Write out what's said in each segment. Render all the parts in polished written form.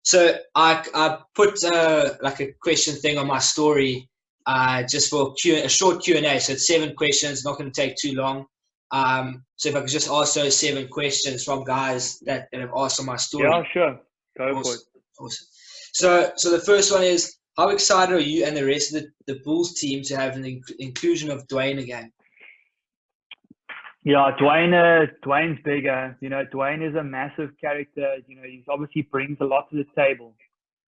So I put like a question thing on my story, just for a short Q&A. So it's 7 questions, not going to take too long. So if I could just ask those 7 questions from guys that have asked on my story. Yeah, sure. Go Awesome. for it. Awesome. So the first one is, how excited are you and the rest of the Bulls team to have the inclusion of Dwayne again? Yeah, Dwayne's bigger. Dwayne is a massive character. He obviously brings a lot to the table.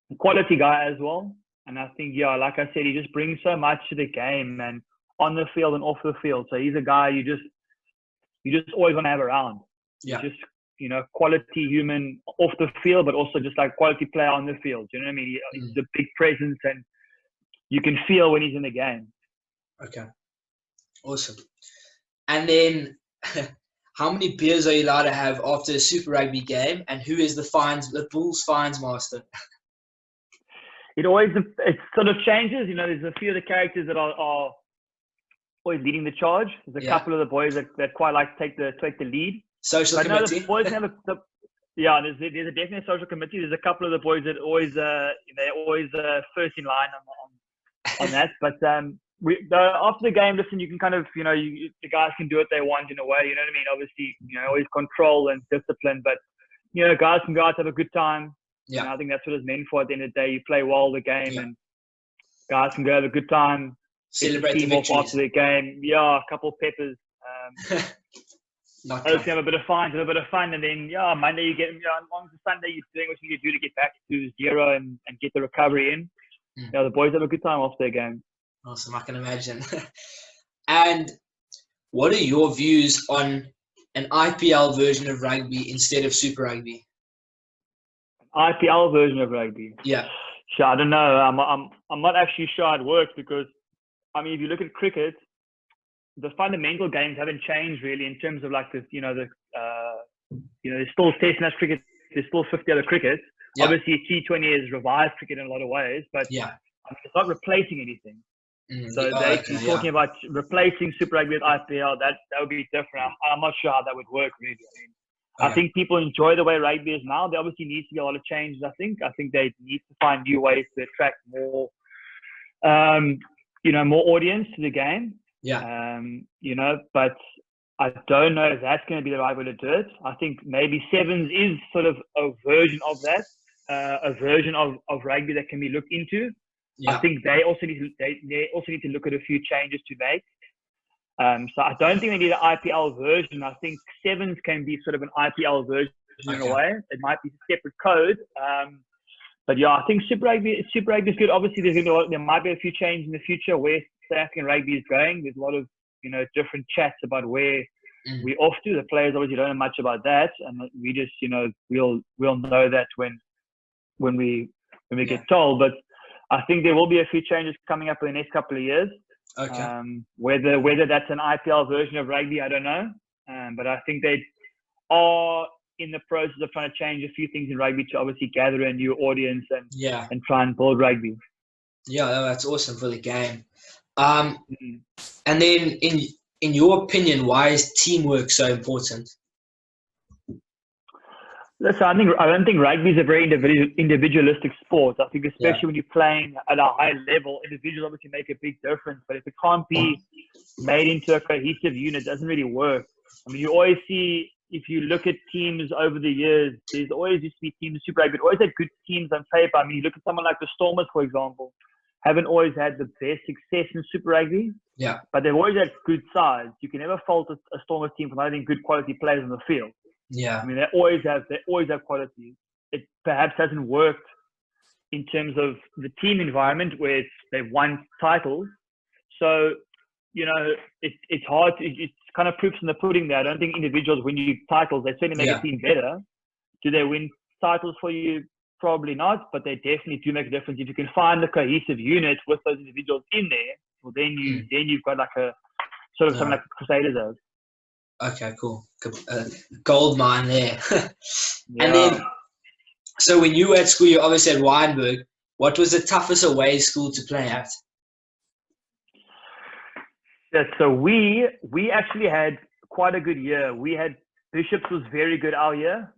A quality guy as well. And I think, yeah, like I said, he just brings so much to the game, and on the field and off the field. So he's a guy you just always want to have around. Yeah. He's just, quality human off the field, but also just like quality player on the field. You know what I mean? He's a big presence, and you can feel when he's in the game. Okay. Awesome. And then, how many beers are you allowed to have after a Super Rugby game, and who is the Bulls fines master? It sort of changes. There's a few of the characters that are always leading the charge. There's a couple of the boys that quite like to take the lead. Social committee. The boys never. There's a definite social committee. There's a couple of the boys that always they're always first in line on that. But after the game, listen, you can kind of the guys can do what they want in a way. You know what I mean? Obviously, always control and discipline, but guys can go out to have a good time. Yeah, I think that's what it's meant for. At the end of the day, you play well the game, and guys can go have a good time. Celebrate the victories after the game. Yeah, a couple of peppers. Just have a bit of fun, and then Monday you get on Sunday you're doing what you need to do to get back to 0 and get the recovery in. The boys have a good time after their game. Awesome, I can imagine. And what are your views on an IPL version of rugby instead of Super Rugby? IPL version of rugby. Yeah. Sure, I don't know. I'm not actually sure it works because, if you look at cricket, the fundamental games haven't changed really in terms of like there's still Test match cricket, there's still 50 other cricket. Yeah. Obviously, T20 has revived cricket in a lot of ways, but it's not replacing anything. So talking about replacing Super Rugby with IPL, that would be different. I'm not sure how that would work really. I think people enjoy the way rugby is now. There obviously needs to be a lot of changes. I think they need to find new ways to attract more, more audience to the game. Yeah. But I don't know if that's going to be the right way to do it. I think maybe sevens is sort of a version of that, a version of rugby that can be looked into. Yeah. I think they also need to look at a few changes to make. So I don't think they need an IPL version. I think sevens can be sort of an IPL version in a way. It might be a separate code. But yeah, I think Super Rugby is good. Obviously, there might be a few changes in the future where South African rugby is going. There's a lot of different chats about where we're off to. The players obviously don't know much about that, and we just we'll know that when we get told. But I think there will be a few changes coming up in the next couple of years. Okay. Whether that's an IPL version of rugby, I don't know. But I think they are in the process of trying to change a few things in rugby to obviously gather a new audience and try and build rugby. Yeah, that's awesome for the game. And then, in your opinion, why is teamwork so important? Listen, I don't think rugby is a very individualistic sport. I think especially when you're playing at a high level, individuals obviously make a big difference. But if it can't be made into a cohesive unit, it doesn't really work. You always see, if you look at teams over the years, there's always used to be teams in Super Rugby, but always had good teams on paper. You look at someone like the Stormers, for example, haven't always had the best success in Super Rugby. Yeah. But they've always had good sides. You can never fault a Stormers team for not having good quality players on the field. Yeah. They always have quality. It perhaps hasn't worked in terms of the team environment where they've won titles. So, it's hard. It's kind of proofs in the pudding there. I don't think individuals win you titles. They certainly make a team better. Do they win titles for you? Probably not, but they definitely do make a difference. If you can find a cohesive unit with those individuals in there, well, then you've got like a sort of something like the Crusaders has. Okay, cool. Gold mine there. And then, so when you were at school, you obviously at Wynberg. What was the toughest away school to play at? Yeah, so we actually had quite a good year. We had Bishops was very good our year.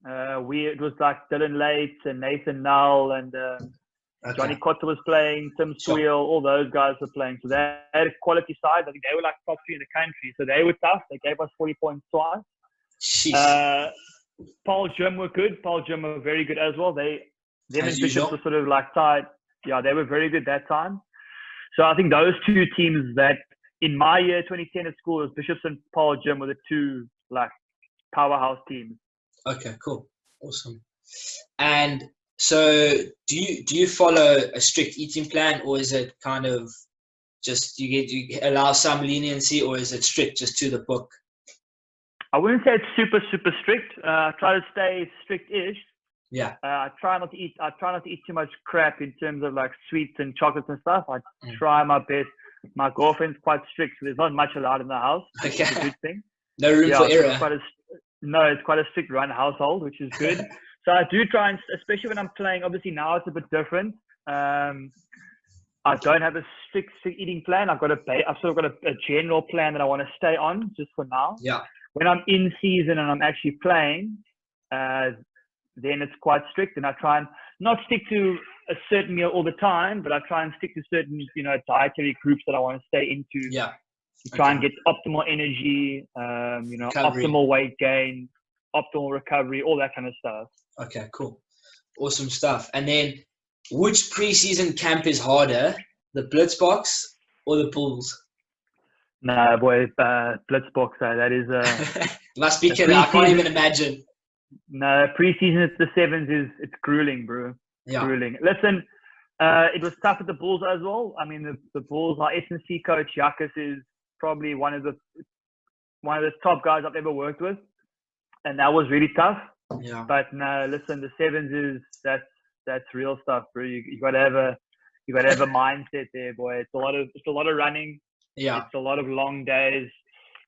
It was like Dylan Lates and Nathan Null and Johnny Cotter was playing, Tim Swiel, all those guys were playing. So they had a quality side. I think they were like top 3 in the country. So they were tough. They gave us 40 points twice. Paul Jim were good. Paul Jim were very good as well. Them and Bishops were sort of like tied. Yeah, they were very good that time. So I think those two teams that in my year 2010 at school, was Bishops and Paul Jim were the two like powerhouse teams. Okay, cool, awesome. And so, do you follow a strict eating plan, or is it kind of just you allow some leniency, or is it strict just to the book? I wouldn't say it's super strict. I try to stay strict-ish. Yeah. I try not to eat too much crap in terms of like sweets and chocolates and stuff. I try my best. My girlfriend's quite strict, so there's not much allowed in the house. Okay. It's a good thing. No room for error. It's quite a strict run household, which is good. So I do try, and especially when I'm playing. Obviously now it's a bit different. I don't have a strict eating plan. I've sort of got a general plan that I want to stay on just for now. Yeah. When I'm in season and I'm actually playing, then it's quite strict, and I try and not stick to a certain meal all the time, but I try and stick to certain, dietary groups that I want to stay into. Yeah. To try and get optimal energy, recovery. Optimal weight gain, optimal recovery, all that kind of stuff. Okay, cool. Awesome stuff. And then which preseason camp is harder, the Blitzbox or the Bulls? No, boy, Blitzbox, that is must be killer. I can't even imagine. No, preseason at the sevens it's grueling, bro. Yeah. Grueling. Listen, it was tough at the Bulls as well. I mean, the Bulls, our S&C coach Yakas is probably one of the top guys I've ever worked with, and that was really tough. Yeah. But no, listen, the sevens that's real stuff, bro. You gotta have a mindset there, boy. It's a lot of running. Yeah. It's a lot of long days.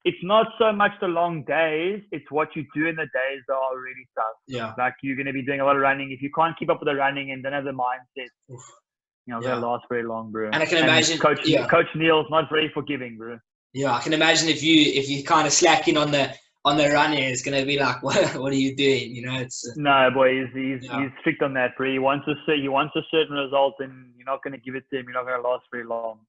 It's not so much the long days, it's what you do in the days that are really tough. Yeah. Like you're going to be doing a lot of running. If you can't keep up with the running and don't have the mindset, it's going to last very long, bro. And I can imagine Coach Neil's not very forgiving, bro. Yeah, I can imagine if you kind of slack in on the running, it's going to be like, what are you doing? No, boy, he's strict on that, bro. He wants a certain result, and you're not going to give it to him. You're not going to last very long.